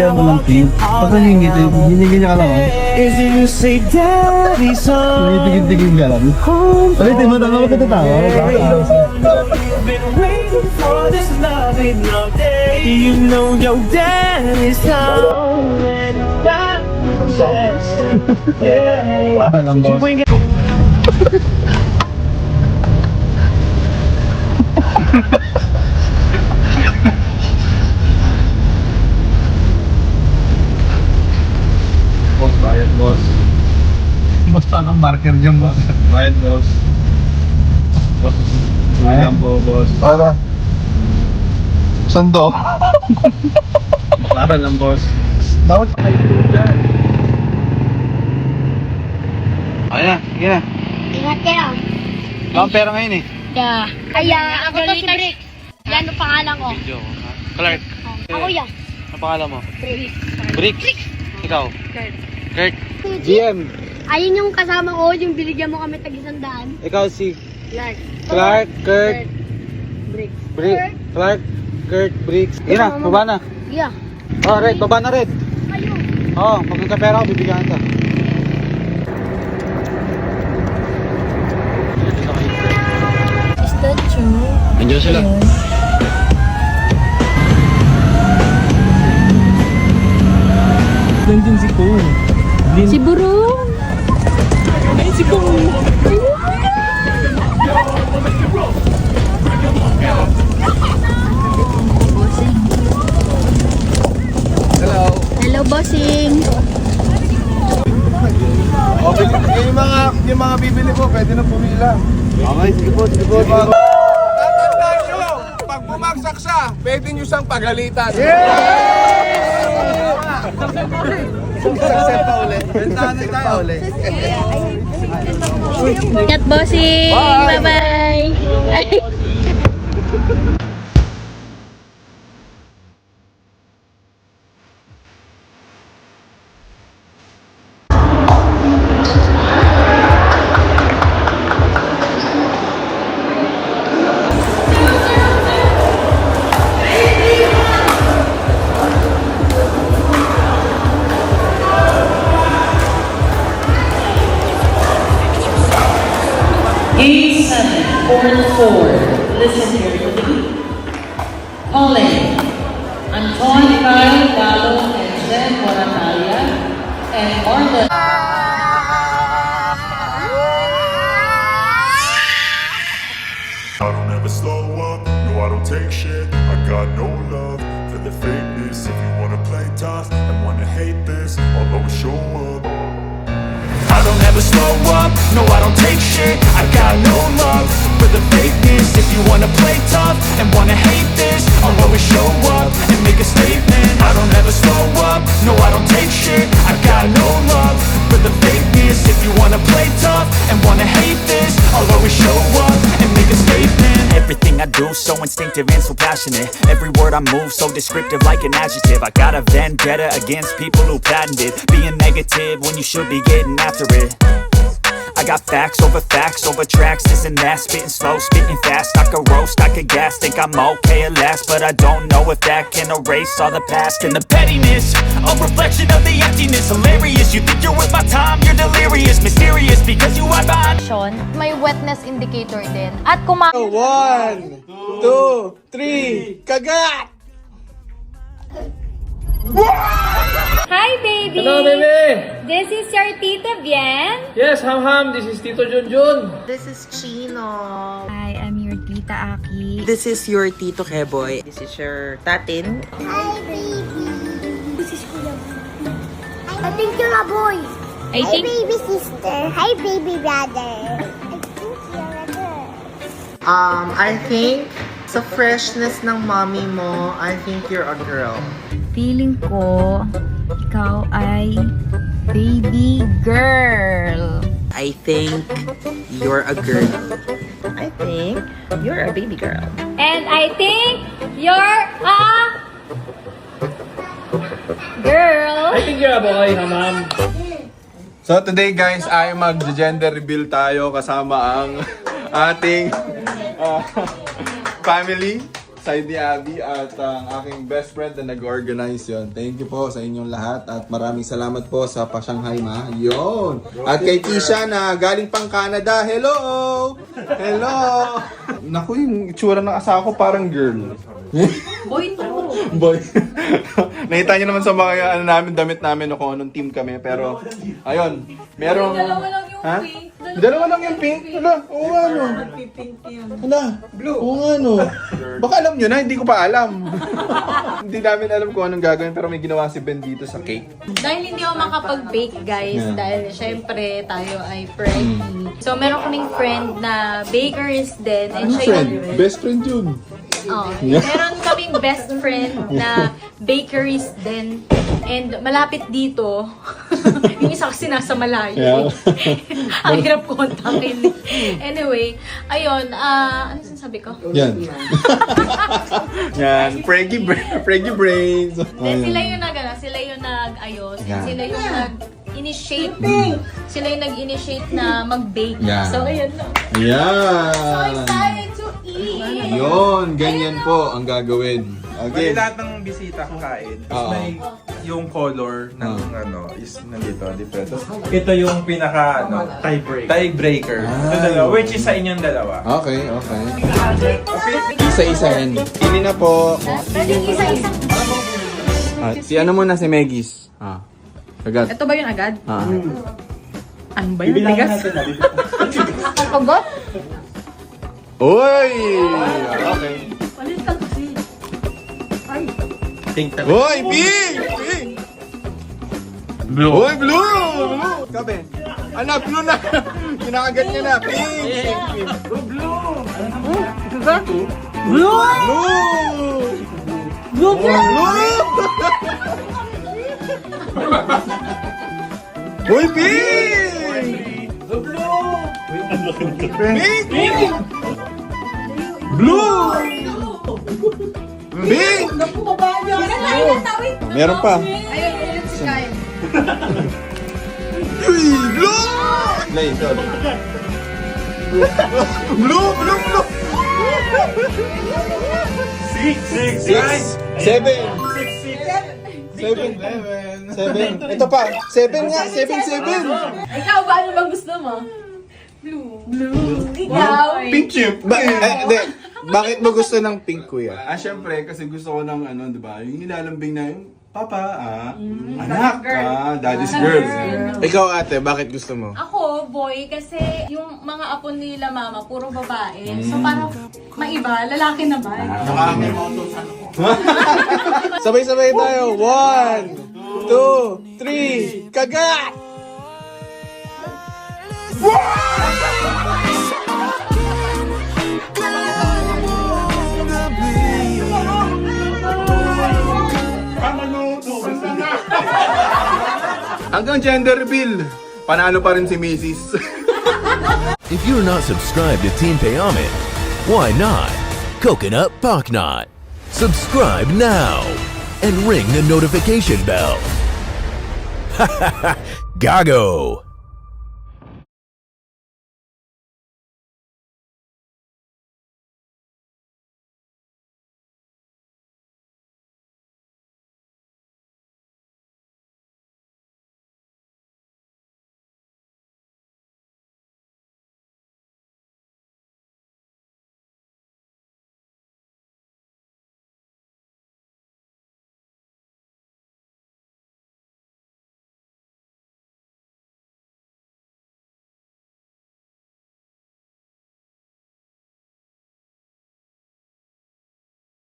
Binigyan ko ng tip. Pag nangyingit, binigyan niya ka lang. Tigil-tigil ka lang. Ulitin mo, tama ba ito tawa? You know your dad is home and that says, yeah. Alam boss. Boss, bayad boss. Basta kang marker dyan boss. Bayad boss. Boss, bayad po boss. Para? Sando? Para lang boss. Dapat pa kayo dyan. Ayan na, sige na. Ingat kayo. Wala akong pera ngayon eh. Yeah. Kaya ako to si Brick. Yan ang pangalan ko. Clark. Ako yan. Ano pangalan mo? Brick. Brick. Ikaw? Kurt. Kurt. GM. Ayun yung kasama ko, yung binigyan mo kami tag-100. Ikaw si Clark. Clark, Kurt, Brick. Clark, Kurt, Briggs. Sige na, baba na. Yeah. Oh, Red, baba na Red. Ayun. Oo, pag nagka-pera ako, bibigyan ka. Is that true? Andiyan sila. Nandun si Kung. Si Burong. Ay, si Kung. Bossing. Hello. Hello, bossing. Okay, yung mga bibili ko, pwede na pumila. Okay, sige po, sige po. Tatandaan nyo, pag bumagsak siya, pwede nyo siyang pagalitan. Success pa ulit. Bentahan tayo ulit. Ingat, bossing. Bye-bye. Game 7, 4-4. Listen carefully. Pauline, Anton Kyle Dalo and Jen Morataya, and Marlon. I don't ever slow up, no I don't take shit. I got no love for the fakeness. If you wanna play tough and wanna hate this, I'll always show up. I don't ever slow up, no I don't take shit. I got no love for the fakeness. If you wanna play tough and wanna hate this, I'll always show up and make a statement. I don't ever slow up, no I don't take shit. I got no love for the fakeness. If you wanna play tough and wanna hate this, I'll always show up and make a statement. Everything I do so instinctive and so passionate. Every word I move so descriptive like an adjective. I got a vendetta against people who patented being negative when you should be getting after it. I got facts over tracks, this and that. Spitting slow, spitting fast. I could roast, I could gas. Think I'm okay at last, but I don't know if that can erase all the past. And the pettiness, a reflection of the emptiness. Hilarious, you think you're worth my time, you're delirious. Mysterious, because you are behind. May wetness indicator din. At kung 1, 2, 3, kagat! Hi, baby! Hello, baby! This is your Tita Bien. Yes, Ham, this is Tito Junjun. This is Chino. Hi, I'm your Tita Aki. This is your Tito Keboy. This is your Tatin. Hi, baby. This is Kuya. I think you're a boy. I think... Hi, baby sister. Hi, baby brother. I think you're a girl. I think sa freshness ng mommy mo, I think you're a girl. Feeling ko, ikaw ay baby girl. I think you're a girl. I think you're a baby girl. And I think you're a girl. I think you're a boy, Ham. So today guys ay mag-gender reveal tayo kasama ang ating family. side ni Abby at ang aking best friend na nag-organize yon. Thank you po sa inyong lahat at maraming salamat po sa pa-Shanghai Ma. Yon. At kay Kisha na galing pang Canada. Hello! Hello! Naku, yung itsura ng asawa ko parang girl. Boy to. Boy. Nakita niyo naman sa mga ano namin, damit namin kung anong team kami. Pero, ayun. Merong... Dalawa lang yung Ha? pink. Dalawa lang yung pink? Hala, oo nga no. Hala, blue. Oo nga no. Baka alam nyo na, hindi ko pa alam. Hindi namin alam kung anong gagawin pero may ginawa si Ben dito sa cake. Dahil hindi ako makapag-bake, guys, dahil syempre tayo ay friendly. So, meron kaming friend na bakers din. And Ano siya friend? yung... Best friend yun. Oh, meron kaming best friend na bakeries din. And malapit dito, yung isa kasi nasa malayo. Yeah. Ang hirap kontakin. Anyway, ayun, ano sinasabi ko? Yan. Yan. Preggy brains. Then sila yung sila yung nag-ayos, and Yeah. sila yung nag-initiate. Sila yung nag-initiate na mag-bake. Yeah. So, ayun na. So Yan. excited to eat! Yun, ganyan po ang gagawin. Bali Okay. lahat ng bisita kakain. Oo. Tapos may yung color ng ano is nandito, different. Tapos ito yung pinaka tiebreaker. Ito dalawa, which is sa inyong dalawa. Okay. Isa-isahin. Pili na po. Pwede isa-isa. Si ano muna, si Megis. Agad. Ito ba yun agad? Ano ba yun? Bibilangin Bigas? natin na. Pagod? Uy! Okay. Palit ka kasi. Pink na. Uy, pink! Pink! Blue. Uy, blue! Kabe. Ano, blue na. Kinakagat niya na. Pink! Pink! Blue! Blue! Blue! Uy, pink! Pink! Pink! Blue! Pink! Meron pa. Ayun, ulit si Kyle. Uy, blue! Play, sorry. Blue! Six! Seven! Ito pa. Seven nga. Seven. Ikaw ba? Ano bang gusto mo? Blue. Ikaw? Pink chip. Hindi. Bakit mo gusto ng pink, kuya? Syempre, kasi gusto ko ng ano, di ba? Yung nilalambing na yung papa, anak, daddy's girl. Ikaw, ate, bakit gusto mo? Ako, boy, kasi yung mga apo nila mama, puro babae. So parang maiba, lalaki naman. Sabay-sabay tayo. 1, 2, 3, kagat! Hanggang gender reveal, panalo pa rin si Mrs. If you're not subscribed to Team Payaman, why not? Coconut Pocknot. Subscribe now and ring the notification bell. Gago!